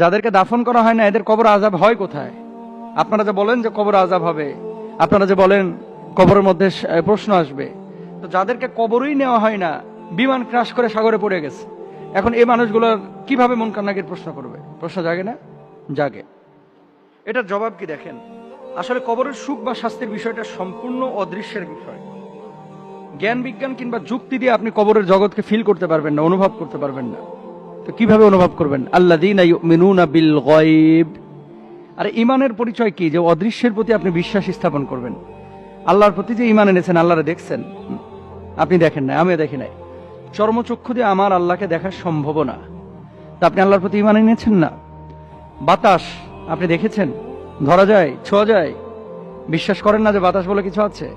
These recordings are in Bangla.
যাদেরকে দাফন করা হয় না এদের কবর আযাব হয় কোথায়? আপনারা যে বলেন যে কবর আযাব হবে, আপনারা যে বলেন কবরের মধ্যে প্রশ্ন আসবে, তো যাদেরকে কবরই নেওয়া হয় না, বিমান ক্রাশ করে সাগরে পড়ে গেছে, এখন এই মানুষগুলোর কিভাবে মুনকার নাকির প্রশ্ন করবে? প্রশ্ন জাগে না? জাগে। এটার জবাব কি দেখেন, আসলে কবরের সুখ বা শাস্তির বিষয়টা সম্পূর্ণ অদৃশ্যের বিষয়। জ্ঞান বিজ্ঞান কিংবা যুক্তি দিয়ে আপনি কবরের জগৎকে ফিল করতে পারবেন না, অনুভব করতে পারবেন না। তো কিভাবে অনুভব করবেন? আল্লাযীনা ইউমিনুনা বিল গায়ব। আর ঈমানের পরিচয় কি? যে অদৃশ্যের প্রতি আপনি বিশ্বাস স্থাপন করবেন। আল্লাহর প্রতি যে ঈমান এনেছেন, আল্লাহরে দেখছেন, আপনি দেখেন না, আমিও দেখি নাই, চর্মচক্ষু দিয়ে আমার আল্লাহকে দেখা সম্ভব না, তা আপনি আল্লাহর প্রতি ঈমান এনেছেন না। বাতাস আপনি দেখেছেন, ধরা যায়, ছোঁয়া যায়, বিশ্বাস করেন না যে বাতাস বলে কিছু আছে।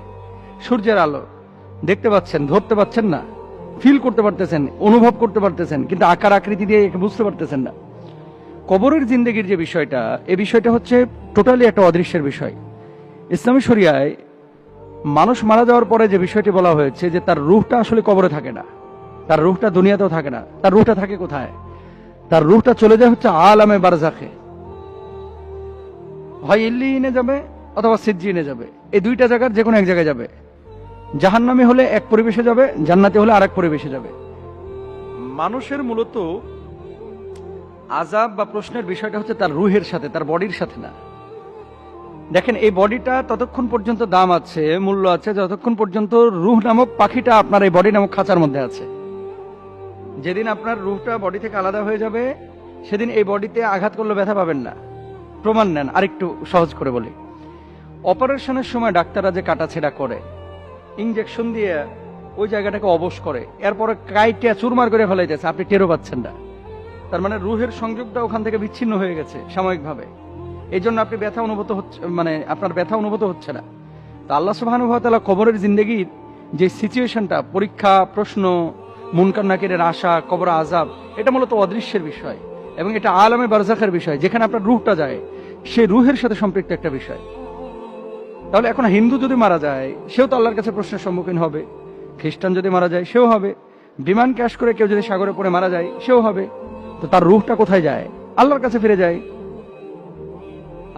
সূর্যের আলো দেখতে পাচ্ছেন, ধরতে পাচ্ছেন না, ফিল করতে পারতেছেন, অনুভব করতে পারতেছেন, কিন্তু আকার আকৃতি দিয়ে বুঝতে পারতেছেন না। কবরের জিন্দেগির যে বিষয়টা, এই বিষয়টা হচ্ছে টোটালি একটা অদৃশ্যের বিষয়। ইসলামী শরিয়ায় মানুষ মারা যাওয়ার পরে যে বিষয়টি বলা হয়েছে যে তার রূহটা আসলে কবরে থাকে না, তার রূহটা দুনিয়াতেও থাকে না। তার রূহটা থাকে কোথায়? তার রূহটা চলে যায় হচ্ছে আলামে বারজাখে, হয় ইল্লিয়িনে যাবে অথবা সিজ্জিনে যাবে। এই দুইটা জায়গার যে কোনো এক জায়গায় যাবে। জাহান্নামী হলে এক পরিবেশে যাবে, জান্নাতি হলে আরেক পরিবেশে যাবে। মানুষের মূলত আযাব বা প্রশ্নের বিষয়টা হচ্ছে তার রুহের সাথে, তার বডির সাথে না। দেখেন, এই বডিটা ততক্ষণ পর্যন্ত দাম আছে, মূল্য আছে, যতক্ষণ পর্যন্ত রুহ নামক পাখিটা আপনার এই বডি নামক খাঁচার মধ্যে আছে। যেদিন আপনার রুহটা বডি থেকে আলাদা হয়ে যাবে, সেদিন এই বডিতে আঘাত করলে ব্যথা পাবেন না। প্রমাণ নেন, আরেকটু সহজ করে বলি। অপারেশনের সময় ডাক্তাররা যে কাটাছেড়া করে, ইনজেকশন দিয়ে ওই জায়গাটাকে অবশ করে, এরপরে কাইটা চুরমার করে ফেলাইতেছে, আপনি টেরও পাচ্ছেন না। তার মানে রুহের সংযোগটা ওখান থেকে বিচ্ছিন্ন হয়ে গেছে সাময়িকভাবে। এই জন্য আপনি ব্যথা অনুভূত হচ্ছে, মানে আপনার ব্যথা অনুভূত হচ্ছে না। তো আল্লাহ সুবহানাহু ওয়া তাআলা কবরের জিন্দেগির যে সিচুয়েশনটা, পরীক্ষা, প্রশ্ন, মুনকার নাকিরের আশা, কবর আযাব, এটা মূলত অদৃশ্যের বিষয় এবং এটা আলামে বারজাখের বিষয়, যেখানে আপনার রুহটা যায়, সেই রুহের সাথে সম্পৃক্ত একটা বিষয়। তাহলে এখন হিন্দু যদি মারা যায়, সেও তো আল্লাহর কাছে প্রশ্নের সম্মুখীন হবে। খ্রিস্টান যদি মারা যায়, সেও হবে। বিমান ক্র্যাশ করে কেউ যদি সাগরে পড়ে মারা যায়, সেও হবে। তো তার রুহটা কোথায় যায়? আল্লাহর কাছে ফিরে যায়।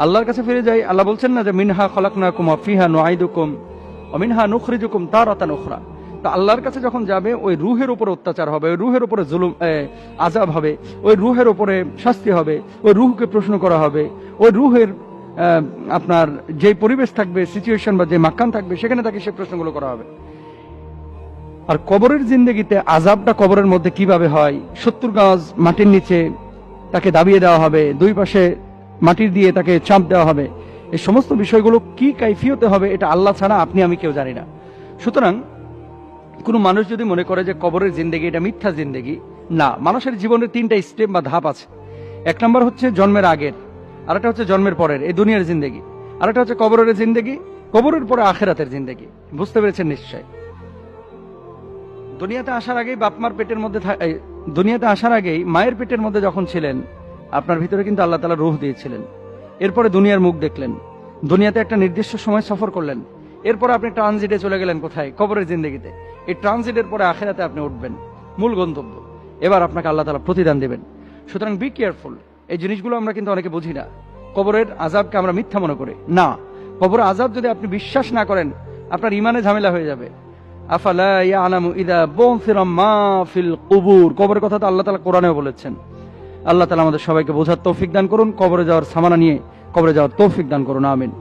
আল্লাহর কাছে ফিরে যায়। আল্লাহ বলছেন না যে মিনহা খলাকনাকুম ওয়া ফিহা নুঈদুকুম ওয়া মিনহা নুখরিজুকুম তারাতান উখরা। তো আল্লাহর কাছে যখন যাবে, ওই রুহের উপরে অত্যাচার হবে, ওই রুহের উপরে জুলুম, আযাব হবে, ওই রুহের উপরে শাস্তি হবে, ওই রুহকে প্রশ্ন করা হবে, ওই রুহের আপনার যে পরিবেশ থাকবে, সিচুয়েশন বা যে মাকান থাকবে, সেখানে তাকে সে প্রশ্নগুলো করা হবে। আর কবরের জিন্দেগিতে আযাবটা কবরের মধ্যে কিভাবে হয়? 70 গজ মাটির নিচে তাকে দাবিয়ে দেওয়া হবে, দুই পাশে মাটির দিয়ে তাকে চাপ দেওয়া হবে। এই সমস্ত বিষয়গুলো কি কাইফিয়তে হবে, এটা আল্লাহ ছাড়া আপনি আমি কেউ জানি না। সুতরাং কোনো মানুষ যদি মনে করে যে কবরের জিন্দেগি এটা মিথ্যা জিন্দেগি, না, মানুষের জীবনের 3টা স্টেপ বা ধাপ আছে। 1 নম্বর হচ্ছে জন্মের আগের, আরেকটা হচ্ছে জন্মের পরের, এই দুনিয়ার জিন্দেগি, আরেকটা হচ্ছে কবরের জিন্দেগি, কবরের পরে আখিরাতের জিন্দেগি। বুঝতে পেরেছেন নিশ্চয়? দুনিয়াতে আসার আগেই বাপমার পেটের মধ্যে, দুনিয়াতে আসার আগেই মায়ের পেটের মধ্যে যখন ছিলেন, আপনার ভিতরে কিন্তু আল্লাহ তাআলা রূহ দিয়েছিলেন। এরপরে দুনিয়ার মুখ দেখলেন, দুনিয়াতে একটা নির্দিষ্ট সময় সফর করলেন, এরপর আপনি ট্রানজিটে চলে গেলেন কোথায়? কবরের জিন্দেগিতে। এই ট্রানজিটের পরে আখিরাতে আপনি উঠবেন, মূল গন্তব্য। এবার আপনাকে আল্লাহ তাআলা প্রতিদান দেবেন। সুতরাং বি কেয়ারফুল। এই জিনিসগুলো আমরা কিন্তু অনেকে বুঝি না। কবরের আযাবকে আমরা মিথ্যা মনে করি না। কবরের আযাব যদি আপনি বিশ্বাস না করেন, আপনার ঈমানে ঝামেলা হয়ে যাবে। আফালা ইয়ালামু ইযা বুনসিরা মা ফিল কুবুর, কবরের কথা তো আল্লাহ তাআলা কোরআনেও বলেছেন। আল্লাহ তাআলা আমাদের সবাইকে বোঝার তৌফিক দান করুন। কবরে যাওয়ার সামানা নিয়ে কবরে যাওয়ার তৌফিক দান করুন। আমিন।